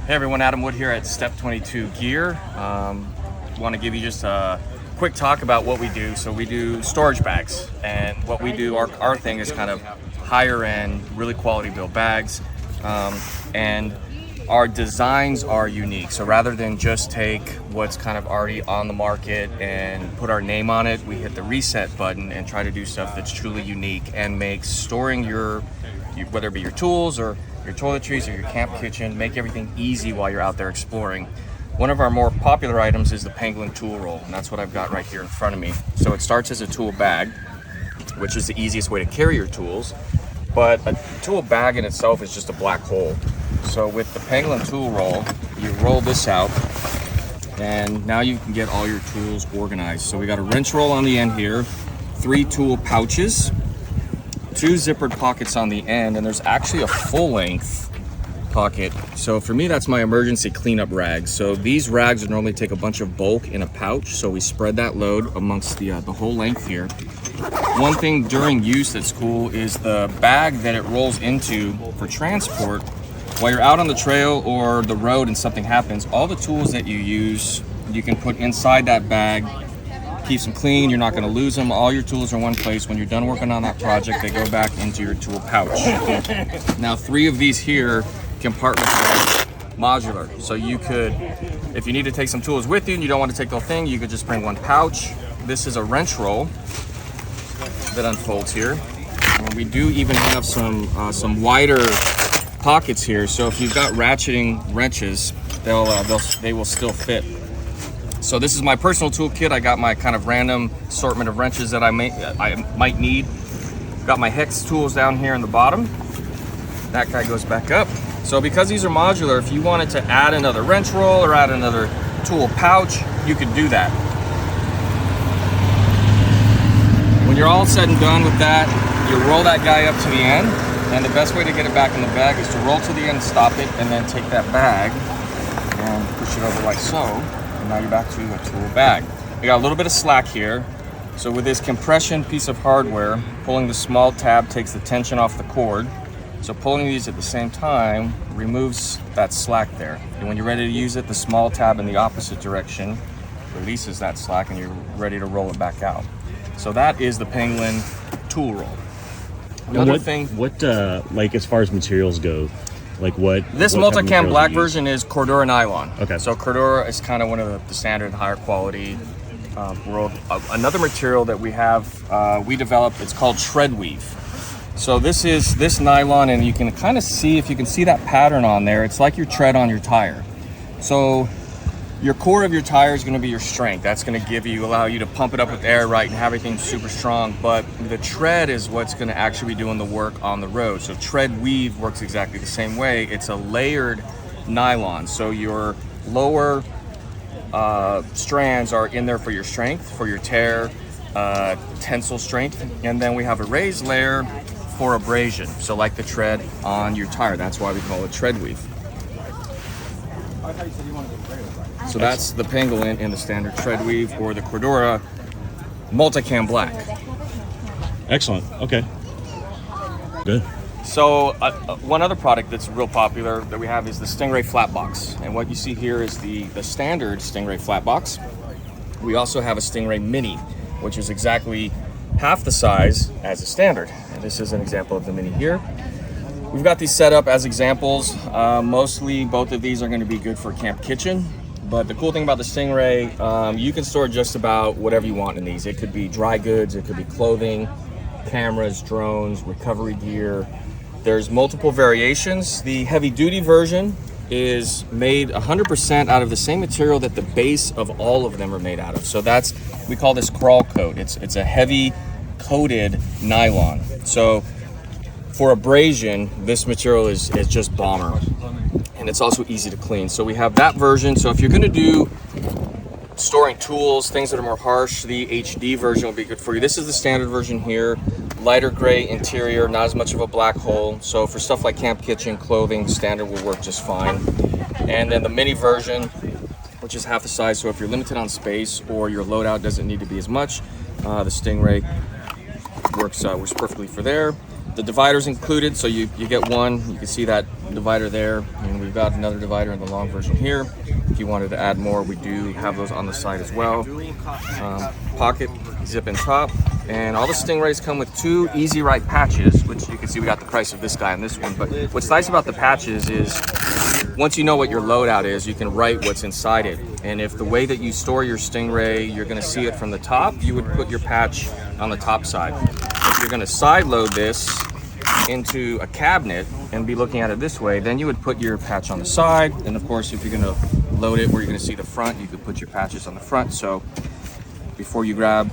Hey everyone, Adam Wood here at Step 22 Gear. Want to give you just a quick talk about what we do. So we do storage bags, and what we do, our thing is kind of higher end, really quality built bags, and our designs are unique. So rather than just take what's kind of already on the market and put our name on it, we hit the reset button and try to do stuff that's truly unique and makes storing your whether it be your tools or your toiletries or your camp kitchen, make everything easy while you're out there exploring. One of our more popular items is the Pangolin Tool Roll, and that's what I've got right here in front of me. So it starts as a tool bag, which is the easiest way to carry your tools, but a tool bag in itself is just a black hole. So with the Pangolin Tool Roll, you roll this out, and now you can get all your tools organized. So we got a wrench roll on the end here, 3 tool pouches, 2 zippered pockets on the end, and there's actually a full-length pocket. So for me, that's my emergency cleanup rags. So these rags would normally take a bunch of bulk in a pouch, so we spread that load amongst the whole length here. One thing during use that's cool is the bag that it rolls into for transport. While you're out on the trail or the road and something happens, all the tools that you use, you can put inside that bag. Keeps them clean, you're not going to lose them. All your tools are in one place. When you're done working on that project, they go back into your tool pouch. Now 3 of these here compartments modular. So you could, if you need to take some tools with you and you don't want to take the whole thing, you could just bring 1 pouch. This is a wrench roll that unfolds here. And we do even have some wider pockets here. So if you've got ratcheting wrenches, they will still fit. So this is my personal toolkit. I got my kind of random assortment of wrenches that I might need. Got my hex tools down here in the bottom. That guy goes back up. So because these are modular, if you wanted to add another wrench roll or add another tool pouch, you could do that. When you're all said and done with that, you roll that guy up to the end, and the best way to get it back in the bag is to roll to the end, stop it, and then take that bag and push it over like so. Now you're back to a tool bag. We got a little bit of slack here. So with this compression piece of hardware, pulling the small tab takes the tension off the cord. So pulling these at the same time removes that slack there. And when you're ready to use it, the small tab in the opposite direction releases that slack and you're ready to roll it back out. So that is the Pangolin Tool Roll. Another thing, like as far as materials go, like what? This multicam black version is Cordura nylon. Okay. So Cordura is kind of one of the standard higher quality world. Another material that we have, we developed, it's called tread weave. So this nylon, and you can kind of see, if you can see that pattern on there, it's like your tread on your tire. So your core of your tire is going to be your strength. That's going to allow you to pump it up with air, right, and have everything super strong. But the tread is what's going to actually be doing the work on the road. So tread weave works exactly the same way. It's a layered nylon. So your lower strands are in there for your strength, for your tear, tensile strength. And then we have a raised layer for abrasion. So like the tread on your tire. That's why we call it tread weave. So that's the Pangolin in the standard tread weave, or the Cordura multicam black. Excellent. Okay. Good. So one other product that's real popular that we have is the Stingray flat box. And what you see here is the standard Stingray flat box. We also have a Stingray mini, which is exactly half the size as a standard. And this is an example of the mini here. We've got these set up as examples. Mostly both of these are going to be good for camp kitchen. But the cool thing about the Stingray, you can store just about whatever you want in these. It could be dry goods, it could be clothing, cameras, drones, recovery gear. There's multiple variations. The heavy duty version is made 100% out of the same material that the base of all of them are made out of. So we call this crawl coat. It's a heavy coated nylon. So for abrasion, this material is just bomber. And it's also easy to clean. So we have that version. So if you're going to do storing tools, things that are more harsh, the HD version will be good for you. This is the standard version here. Lighter gray interior, not as much of a black hole. So for stuff like camp kitchen, clothing, the standard will work just fine. And then the mini version, which is half the size. So if you're limited on space or your loadout doesn't need to be as much, the Stingray works perfectly for there. The divider's included, so you get one. You can see that divider there, and we've got another divider in the long version here. If you wanted to add more, we do have those on the side as well. Pocket zip in top, and all the Stingrays come with 2 Easy Write patches, which you can see we got the price of this guy and this one. But what's nice about the patches is once you know what your loadout is, you can write what's inside it. And if the way that you store your Stingray, you're going to see it from the top, you would put your patch on the top side. If you're going to side load this into a cabinet and be looking at it this way, then you would put your patch on the side. And of course, if you're going to load it where you're going to see the front, you could put your patches on the front. So before you grab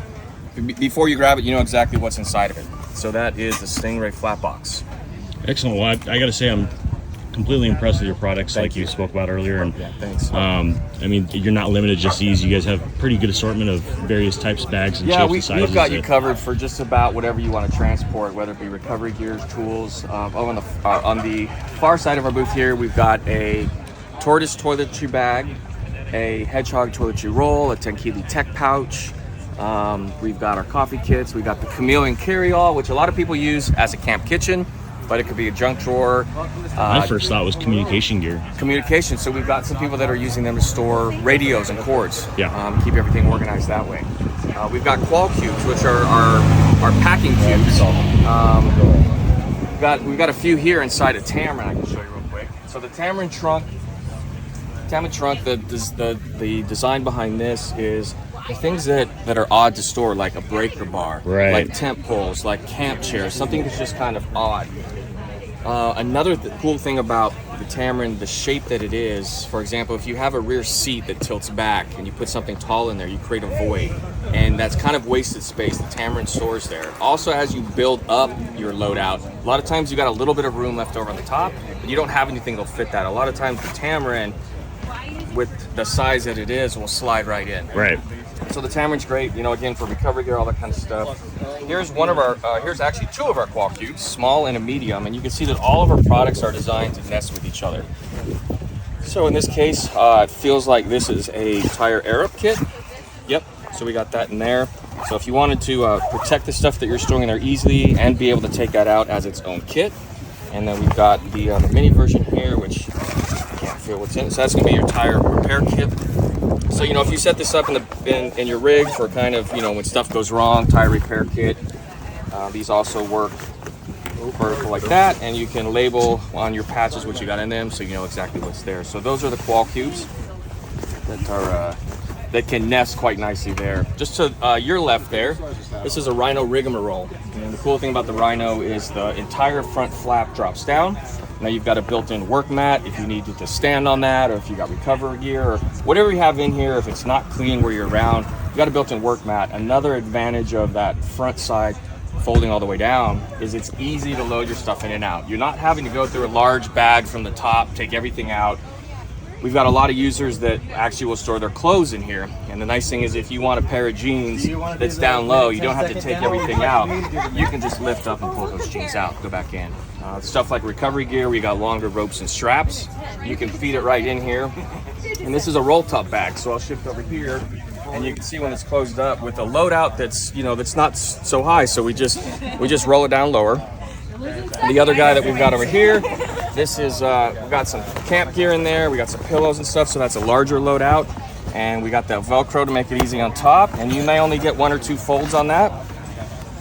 it, you know exactly what's inside of it. So that is the Stingray flat box. Excellent. Well, I got to say, I'm completely impressed with your products, like you spoke about earlier. And yeah, thanks. I mean, you're not limited just to these. You guys have a pretty good assortment of various types of bags and shapes and sizes. We've got you covered for just about whatever you want to transport, whether it be recovery gears, tools. On the far side of our booth here, we've got a tortoise toiletry bag, a hedgehog toiletry roll, a tenkili tech pouch. We've got our coffee kits. We've got the chameleon carry-all, which a lot of people use as a camp kitchen, but it could be a junk drawer. My first thought was communication gear. Communication. So we've got some people that are using them to store radios and cords. Yeah. Keep everything organized that way. We've got qual cubes, which are our packing cubes. We've got a few here inside a Tamarin. I can show you real quick. So the Tamarin trunk, the design behind this is the things that are odd to store, like a breaker bar, like tent poles, like camp chairs, something that's just kind of odd. Another cool thing about the Tamarin, the shape that it is, for example, if you have a rear seat that tilts back and you put something tall in there, you create a void. And that's kind of wasted space. The Tamarin stores there. Also, as you build up your loadout, a lot of times you got a little bit of room left over on the top, but you don't have anything that'll fit that. A lot of times the Tamarin, with the size that it is, will slide right in. Right. So the Tamarin's great, again, for recovery gear, all that kind of stuff. Here's here's actually 2 of our qual cubes, small and a medium, and you can see that all of our products are designed to nest with each other. So in this case, it feels like this is a tire air up kit. Yep, so we got that in there. So if you wanted to protect the stuff that you're storing in there easily and be able to take that out as its own kit. And then we've got the mini version here, which I can't feel what's in it. So that's gonna be your tire repair kit. So, if you set this up in your rig for kind of, when stuff goes wrong, tire repair kit, these also work vertical like that, and you can label on your patches what you got in them so you know exactly what's there. So those are the qual cubes that can nest quite nicely there. Just to your left there, this is a Rhino rigmarole. And the cool thing about the Rhino is the entire front flap drops down. Now you've got a built-in work mat if you need to stand on that, or if you got recovery gear, or whatever you have in here. If it's not clean where you're around, you got a built-in work mat. Another advantage of that front side folding all the way down is it's easy to load your stuff in and out. You're not having to go through a large bag from the top, take everything out. We've got a lot of users that actually will store their clothes in here. And the nice thing is if you want a pair of jeans that's down low, you don't have to take everything out. You can just lift up and pull those jeans out, go back in. Stuff like recovery gear, we got longer ropes and straps. You can feed it right in here. And this is a roll top bag, so I'll shift over here. And you can see when it's closed up with a loadout that's not so high, so we just roll it down lower. The other guy that we've got over here, this is, we've got some camp gear in there, we got some pillows and stuff, so that's a larger loadout. And we got that Velcro to make it easy on top, and you may only get 1 or 2 folds on that.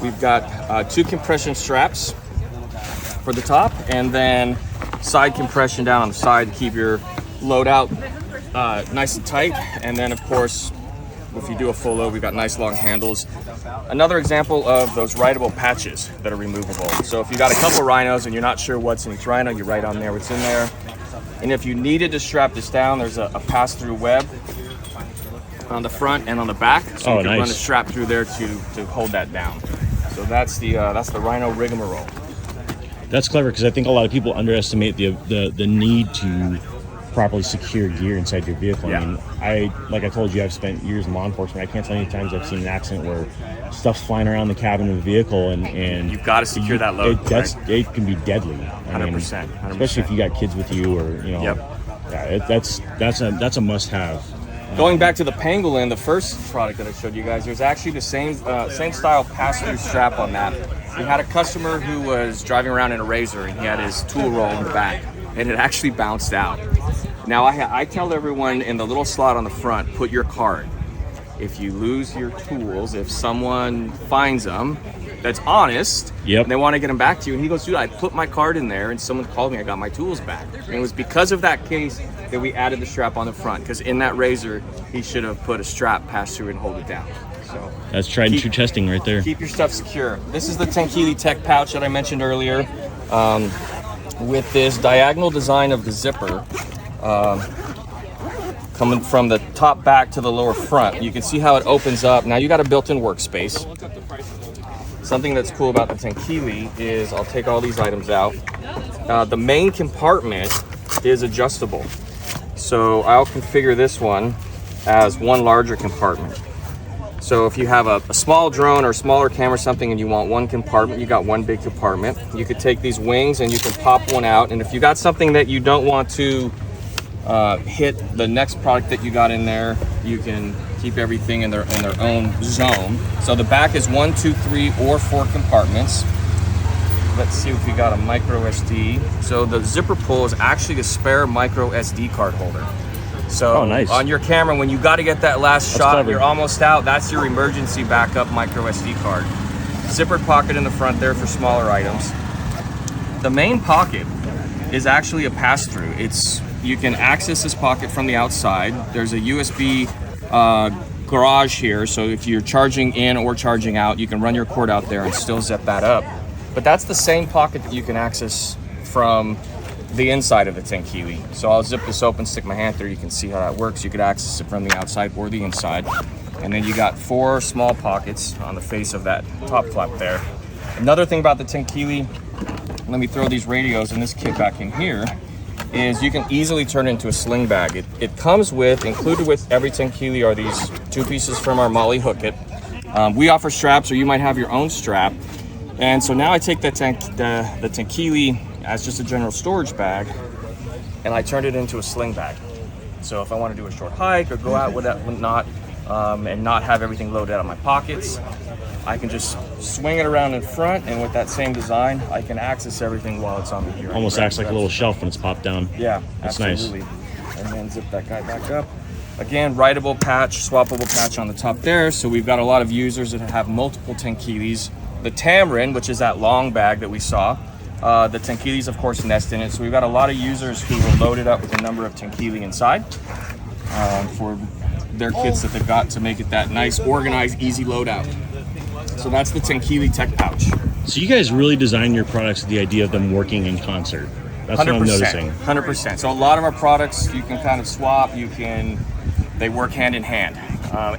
We've got 2 compression straps for the top, and then side compression down on the side to keep your loadout nice and tight. And then of course, if you do a full load, we've got nice long handles. Another example of those writable patches that are removable. So if you got a couple rhinos and you're not sure what's in each rhino, you write on there what's in there. And if you needed to strap this down, there's a pass-through web on the front and on the back, so you can run a strap through there to hold that down. So that's the Rhino rigmarole. That's clever, because I think a lot of people underestimate the need to properly secure gear inside your vehicle. Yeah. I mean, like I told you, I've spent years in law enforcement. I can't tell you how many times I've seen an accident where stuff's flying around the cabin of the vehicle, and you've got to secure that load. It can be deadly. 100%. Especially if you got kids with you, or Yep. Yeah, that's a must-have. Going back to the Pangolin, the first product that I showed you guys, there's actually the same style pass-through strap on that. We had a customer who was driving around in a Razor and he had his tool roll in the back and it actually bounced out. Now I tell everyone in the little slot on the front, put your card. If you lose your tools, if someone finds them, that's honest, and they want to get them back to you. And he goes, dude, I put my card in there and someone called me, I got my tools back. And it was because of that case that we added the strap on the front, because in that Razor, he should have put a strap pass through and hold it down. So that's tried and true testing right there. Keep your stuff secure. This is the Tenkili Tech pouch that I mentioned earlier. With this diagonal design of the zipper, coming from the top back to the lower front, you can see how it opens up. Now you got a built-in workspace. Something that's cool about the Tenkili is, I'll take all these items out. The main compartment is adjustable. So I'll configure this one as one larger compartment. So if you have a small drone or smaller camera or something and you want one compartment, you got one big compartment. You could take these wings and you can pop one out. And if you got something that you don't want to hit the next product that you got in there, you can keep everything in their own zone. So the back is 1, 2, 3, or 4 compartments. Let's see if we got a micro SD. So the zipper pull is actually a spare micro SD card holder. So nice. On your camera, when you got to get that last shot, clever. you're almost out, that's your emergency backup micro SD card. Zippered pocket in the front there for smaller items. The main pocket is actually a pass-through. You can access this pocket from the outside. There's a USB garage here, so if you're charging in or charging out, you can run your cord out there and still zip that up. But that's the same pocket that you can access from the inside of the Tenkili. So I'll zip this open, stick my hand through, you can see how that works. You could access it from the outside or the inside. And then you got 4 small pockets on the face of that top flap there. Another thing about the Tenkili, let me throw these radios and this kit back in here, is you can easily turn it into a sling bag. It comes with, included with every Tenkili are these 2 pieces from our Molly Hook It. We offer straps, or you might have your own strap. And so now I take the Tenkili as just a general storage bag, and I turned it into a sling bag. So if I want to do a short hike or go out with that whatnot, and not have everything loaded out of my pockets, I can just swing it around in front, and with that same design, I can access everything while it's on me here. Almost acts like a little shelf when it's popped down. Yeah, that's absolutely. Nice. And then zip that guy back up. Again, writable patch, swappable patch on the top there. So we've got a lot of users that have multiple Tenkilis. The Tamarin, which is that long bag that we saw, the Tenkilis, of course, nest in it. So we've got a lot of users who will load it up with a number of Tenkili inside for their kits that they've got to make it that nice, organized, easy load out. So that's the Tenkili Tech Pouch. So you guys really design your products with the idea of them working in concert. That's 100%, what I'm noticing. 100%. So a lot of our products, you can kind of swap, they work hand in hand.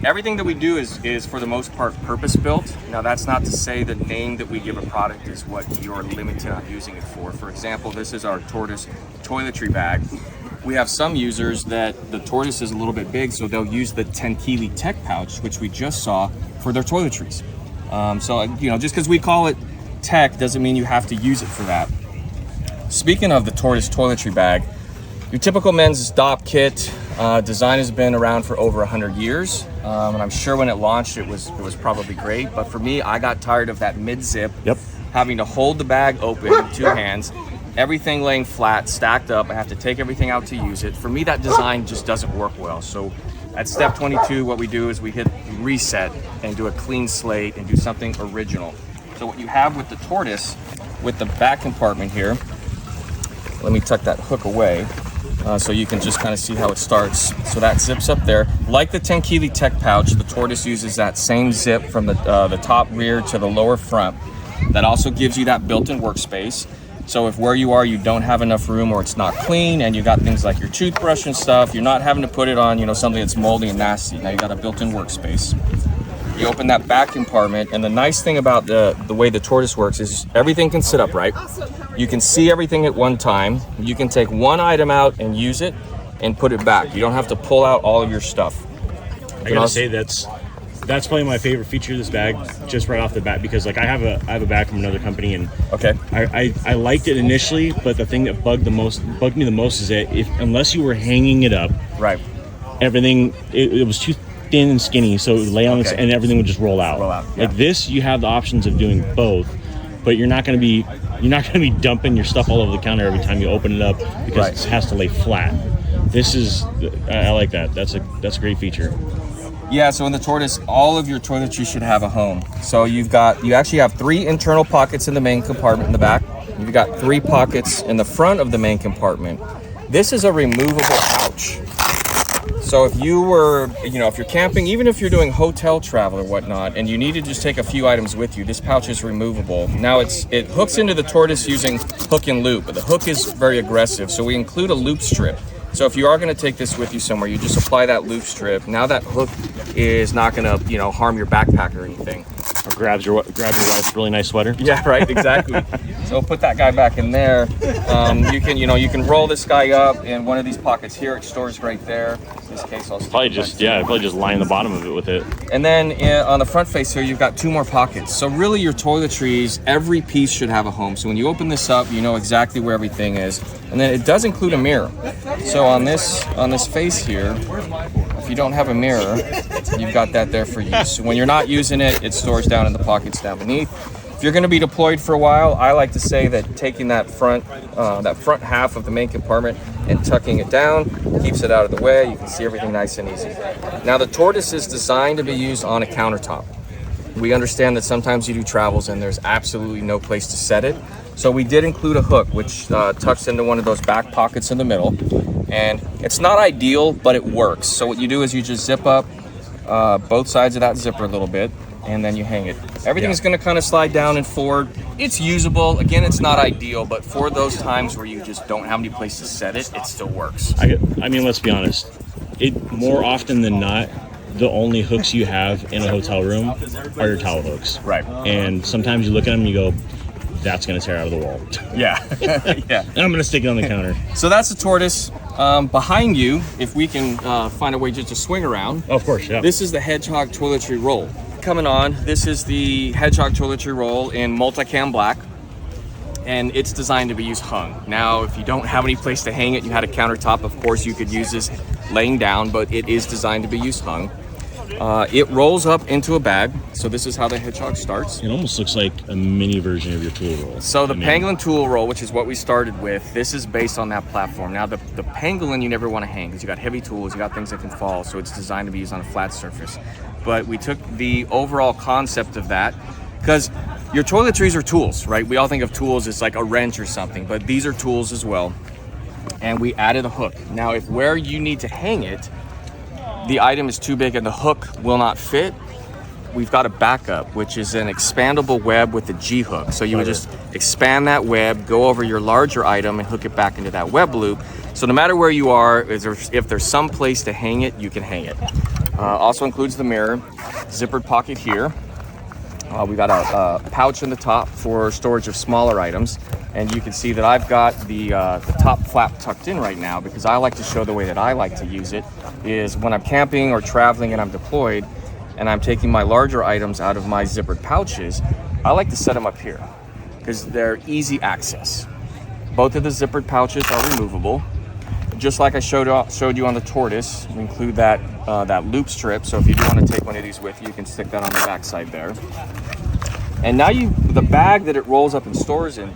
Everything that we do is for the most part purpose built. Now that's not to say the name that we give a product is what you're limited on using it for. For example, this is our tortoise toiletry bag. We have some users that the tortoise is a little bit big, so they'll use the Tenkili Tech Pouch, which we just saw, for their toiletries. So just because we call it tech doesn't mean you have to use it for that. Speaking of the tortoise toiletry bag, your typical men's DOP kit design has been around for over 100 years, and I'm sure when it launched it was probably great. But for me, I got tired of that mid-zip, having to hold the bag open with 2 hands, everything laying flat, stacked up. I have to take everything out to use it. For me, that design just doesn't work well. So at step 22, what we do is we hit reset and do a clean slate and do something original. So what you have with the tortoise, with the back compartment here, let me tuck that hook away so you can just kind of see how it starts. So that zips up there. Like the Tenkili Tech Pouch, the tortoise uses that same zip from the top rear to the lower front. That also gives you that built-in workspace. So if where you are you don't have enough room or it's not clean and you got things like your toothbrush and stuff, you're not having to put it on, something that's moldy and nasty. Now you got a built-in workspace. You open that back compartment, and the nice thing about the way the tortoise works is everything can sit upright. You can see everything at one time. You can take one item out and use it and put it back. You don't have to pull out all of your stuff. I gotta say that's probably my favorite feature of this bag, just right off the bat, because like I have a bag from another company, and I liked it initially, but the thing that bugged me the most is that unless you were hanging it up, right, everything, it was too thin and skinny, so it would lay on its, and everything would just roll out. Yeah. Like this, you have the options of doing both, but you're not going to be dumping your stuff all over the counter every time you open it up, because it has to lay flat. This is, I like that. That's a great feature. Yeah, so in the Tortoise, all of your toiletries should have a home. So you actually have 3 internal pockets in the main compartment in the back. You've got 3 pockets in the front of the main compartment. This is a removable pouch. So if you were, if you're camping, even if you're doing hotel travel or whatnot, and you need to just take a few items with you, this pouch is removable. Now it hooks into the Tortoise using hook and loop, but the hook is very aggressive, so we include a loop strip. So if you are going to take this with you somewhere, you just apply that loop strip. Now that hook is not going to, harm your backpack or anything. Or grab your wife's really nice sweater. Yeah, right, exactly. So put that guy back in there. You can roll this guy up in one of these pockets here. It stores right there. In this case, I'll probably just line the bottom of it with it. And then on the front face here, you've got 2 more pockets. So really, your toiletries, every piece should have a home. So when you open this up, you know exactly where everything is. And then it does include a mirror. So on this face here, if you don't have a mirror, you've got that there for use. So when you're not using it, it stores down in the pockets down beneath. If you're going to be deployed for a while, I like to say that taking that front half of the main compartment and tucking it down keeps it out of the way. You can see everything nice and easy. Now the Tortoise is designed to be used on a countertop. We understand that sometimes you do travels and there's absolutely no place to set it. So we did include a hook, which tucks into one of those back pockets in the middle. And it's not ideal, but it works. So what you do is you just zip up both sides of that zipper a little bit, and then you hang it. Everything's going to kind of slide down and forward. It's usable. Again, it's not ideal, but for those times where you just don't have any place to set it, it still works. I mean, let's be honest. More often than not, the only hooks you have in a hotel room are your towel hooks. Right. And sometimes you look at them and you go, that's going to tear out of the wall. Yeah. Yeah. And I'm going to stick it on the counter. So that's the Tortoise. Behind you, if we can find a way just to swing around. Oh, of course, yeah. This is the Hedgehog Toiletry Roll. Coming on, this is the Hedgehog Toiletry Roll in multicam black. And it's designed to be used hung. Now, if you don't have any place to hang it, you had a countertop, of course you could use this laying down, but it is designed to be used hung. It rolls up into a bag, so this is how the Hedgehog starts. It almost looks like a mini version of your tool roll. So the Pangolin Tool Roll, which is what we started with, this is based on that platform. Now the Pangolin you never want to hang because you got heavy tools, you got things that can fall, so it's designed to be used on a flat surface. But we took the overall concept of that, because your toiletries are tools, right? We all think of tools as like a wrench or something, but these are tools as well. And we added a hook. Now if where you need to hang it, the item is too big and the hook will not fit, we've got a backup, which is an expandable web with a G hook. So you would just expand that web, go over your larger item and hook it back into that web loop. So no matter where you are, if there's some place to hang it, you can hang it. Also includes the mirror, zippered pocket here. We got a pouch in the top for storage of smaller items. And you can see that I've got the top flap tucked in right now because I like to show the way that I like to use it is when I'm camping or traveling and I'm deployed and I'm taking my larger items out of my zippered pouches, I like to set them up here because they're easy access. Both of the zippered pouches are removable. Just like I showed you on the Tortoise, we include that loop strip. So if you do want to take one of these with you, you can stick that on the back side there. And now the bag that it rolls up and stores in,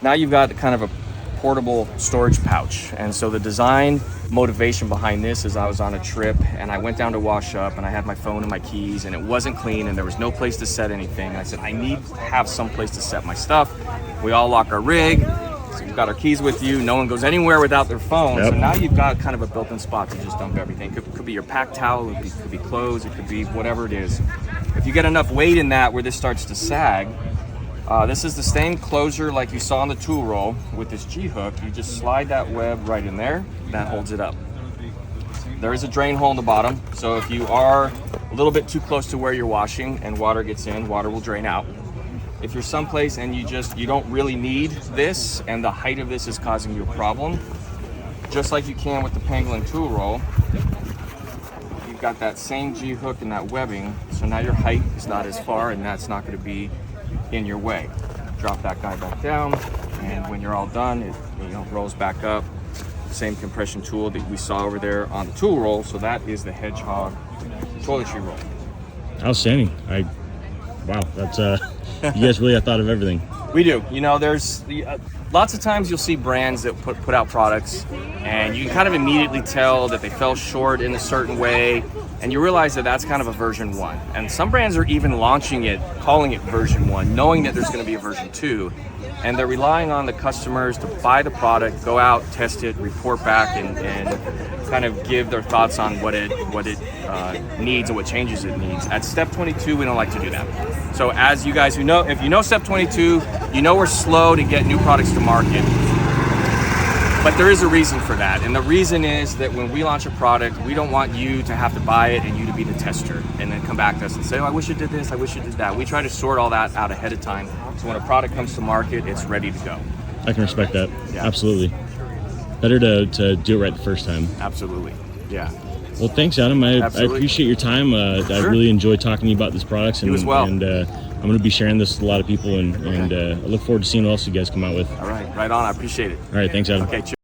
now you've got kind of a portable storage pouch. And so the design motivation behind this is I was on a trip and I went down to wash up and I had my phone and my keys and it wasn't clean and there was no place to set anything. And I said, I need to have some place to set my stuff. We all lock our rig. So you've got our keys with you. No one goes anywhere without their phone. Yep. So now you've got kind of a built-in spot to just dump everything. It could be your pack towel, it could be clothes, it could be whatever it is. If you get enough weight in that where this starts to sag, this is the same closure like you saw on the tool roll with this G-hook. You just slide that web right in there, that holds it up. There is a drain hole in the bottom, so if you are a little bit too close to where you're washing and water gets in, water will drain out. If you're someplace and you don't really need this and the height of this is causing you a problem, just like you can with the Pangolin Tool Roll, you've got that same G-hook and that webbing, so now your height is not as far and that's not going to be in your way. Drop that guy back down, and when you're all done, it rolls back up. same compression tool that we saw over there on the tool roll. So that is the Hedgehog toiletry roll. Outstanding. Wow, that's you guys really have thought of everything. We do. You know, there's lots of times you'll see brands that put out products, and you can kind of immediately tell that they fell short in a certain way, and you realize that that's kind of a version 1. And some brands are even launching it, calling it version 1, knowing that there's going to be a version 2, and they're relying on the customers to buy the product, go out, test it, report back, and kind of give their thoughts on what it needs and what changes it needs. At Step 22, we don't like to do that. So as you guys who know, if you know Step 22, you know we're slow to get new products to market. But there is a reason for that, and the reason is that when we launch a product, we don't want you to have to buy it and you to be the tester and then come back to us and say, oh, I wish it did this, I wish it did that. We try to sort all that out ahead of time, so when a product comes to market, it's ready to go. I can respect that. Yeah. Absolutely. Better to do it right the first time. Absolutely. Yeah. Well, thanks, Adam. I appreciate your time. Sure. I really enjoyed talking to you about this products, and You as well. And I'm going to be sharing this with a lot of people, and I look forward to seeing what else you guys come out with. All right. Right on. I appreciate it. All right. Thanks, Adam. Okay. Cheers.